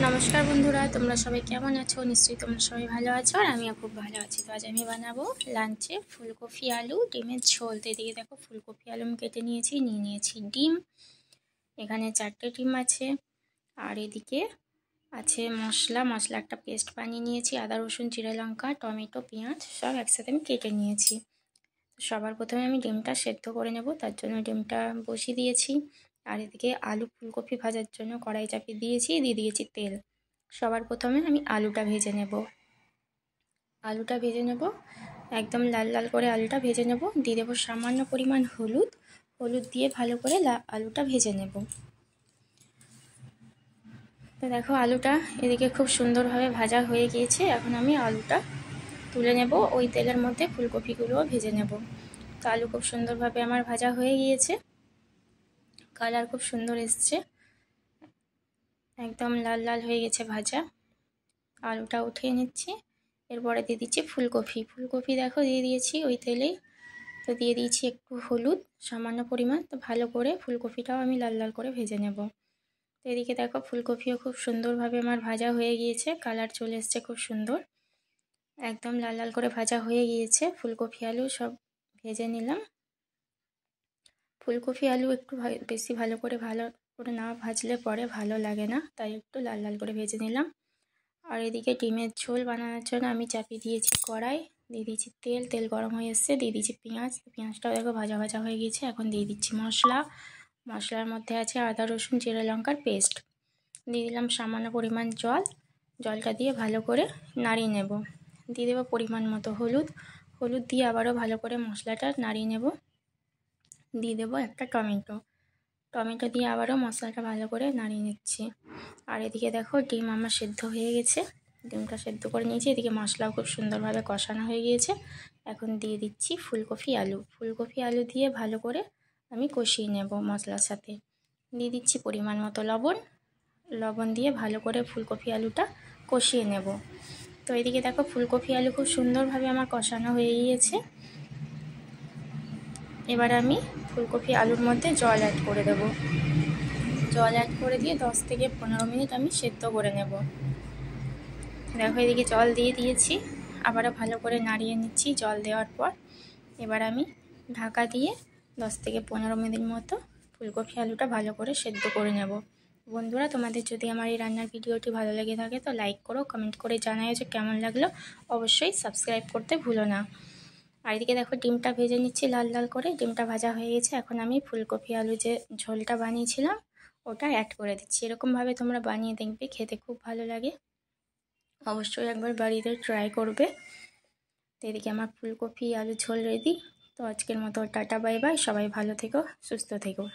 নমস্কার বন্ধুরা, তোমরা সবাই কেমন আছো? নিশ্চয়ই তোমরা সবাই ভালো আছো আর আমিও খুব ভালো আছি। তো আজ আমি বানাবো লাঞ্চে ফুলকপি আলু ডিমের ঝোল। তো এদিকে দেখো ফুলকপি আলু আমি কেটে নিয়েছি, নিয়েছি ডিম, এখানে 4টে ডিম আছে। আর এদিকে আছে মশলা একটা পেস্ট বানিয়ে নিয়েছি, আদা রসুন জিরে লঙ্কা টমেটো পেঁয়াজ সব একসাথে আমি কেটে নিয়েছি। সবার প্রথমে আমি ডিমটা সেদ্ধ করে নেব, তার জন্য ডিমটা বসিয়ে দিয়েছি। আর এদিকে আলু ফুলকপি ভাজার জন্য কড়াই চাপিয়ে দিয়েছি, দিয়ে দিয়েছি তেল। সবার প্রথমে আমি আলুটা ভেজে নেব, একদম লাল লাল করে আলুটা ভেজে নেব। দিয়ে দেবো সামান্য পরিমাণ হলুদ দিয়ে ভালো করে আলুটা ভেজে নেব। তো দেখো আলুটা এদিকে খুব সুন্দরভাবে ভাজা হয়ে গিয়েছে। এখন আমি আলুটা তুলে নেব, ওই তেলের মধ্যে ফুলকপিগুলোও ভেজে নেব। তো আলু খুব সুন্দরভাবে আমার ভাজা হয়ে গিয়েছে, কালার খুব সুন্দর এসছে, একদম লাল লাল হয়ে গেছে ভাজা। আলুটা উঠিয়ে নিচ্ছি, এরপরে দিয়ে দিচ্ছি ফুলকপি দেখো দিয়ে দিয়েছি ওই তেলেই। তো দিয়ে দিয়েছি একটু হলুদ সামান্য পরিমাণ। তো ভালো করে ফুলকপিটাও আমি লাল লাল করে ভেজে নেব। তো এদিকে দেখো ফুলকপিও খুব সুন্দরভাবে আমার ভাজা হয়ে গিয়েছে, কালার চলে এসছে খুব সুন্দর, একদম লাল লাল করে ভাজা হয়ে গিয়েছে। ফুলকপি আলু সব ভেজে নিলাম। ফুলকপি আলু একটু বেশি ভালো করে না ভাজলে পরে ভালো লাগে না, তাই একটু লাল লাল করে ভেজে নিলাম। আর এদিকে ডিমের ঝোল বানানোর জন্য আমি চাপিয়ে দিয়েছি কড়াই, দিয়ে দিয়েছি তেল গরম হয়ে এসছে, দিয়ে দিয়েছি পেঁয়াজটাও দেখো ভাজা ভাজা হয়ে গিয়েছে। এখন দিয়ে দিচ্ছি মশলার মধ্যে আছে আদা রসুন জিরে লঙ্কার পেস্ট, দিয়ে দিলাম সামান্য পরিমাণ জলটা দিয়ে ভালো করে নাড়িয়ে নেব। দিয়ে দেবো পরিমাণ মতো হলুদ দিয়ে আবারও ভালো করে মশলাটা নাড়িয়ে নেব। দিয়ে দেবো একটা টমেটো দিয়ে আবারও মশলাটা ভালো করে নাড়িয়ে নিচ্ছি। আর এদিকে দেখো ডিম আমার সেদ্ধ হয়ে গেছে, ডিমটা সেদ্ধ করে নিয়েছি। এদিকে মশলাও খুব সুন্দরভাবে কষানো হয়ে গিয়েছে। এখন দিয়ে দিচ্ছি ফুলকপি আলু দিয়ে ভালো করে আমি কষিয়ে নেব মশলার সাথে। দিয়ে দিচ্ছি পরিমাণ মতো লবণ দিয়ে ভালো করে ফুলকপি আলুটা কষিয়ে নেব। তো এদিকে দেখো ফুলকপি আলু খুব সুন্দরভাবে আমার কষানো হয়ে গিয়েছে। এবার আমি ফুলকপি আলুর মধ্যে জল অ্যাড করে দেব। জল অ্যাড করে দিয়ে 10 থেকে 15 মিনিট আমি সেদ্ধ করে নেব। দেখো এদিকে জল দিয়ে দিয়েছি, আবারও ভালো করে নাড়িয়ে নিচ্ছি জল দেওয়ার পর। এবার আমি ঢাকা দিয়ে 10 থেকে 15 মিনিট মতো ফুলকপি আলুটা ভালো করে সেদ্ধ করে নেব। বন্ধুরা, তোমাদের যদি আমার এই রান্নার ভিডিওটি ভালো লেগে থাকে তো লাইক করো, কমেন্ট করে জানাও যে কেমন লাগলো। অবশ্যই সাবস্ক্রাইব করতে ভুলো না। আর এদিকে দেখো ডিমটা ভেজে নিচ্ছি লাল লাল করে, ডিমটা ভাজা হয়ে গেছে। এখন আমি ফুলকপি আলু যে ঝোলটা বানিয়েছিলাম ওটা অ্যাড করে দিচ্ছি। এরকমভাবে তোমরা বানিয়ে দেখবে, খেতে খুব ভালো লাগে। অবশ্যই একবার বাড়িতে ট্রাই করবে। তো এদিকে আমার ফুলকপি আলু ঝোল রেডি। তো আজকের মতো টাটা বাই বাই, সবাই ভালো থেকো সুস্থ থেকো।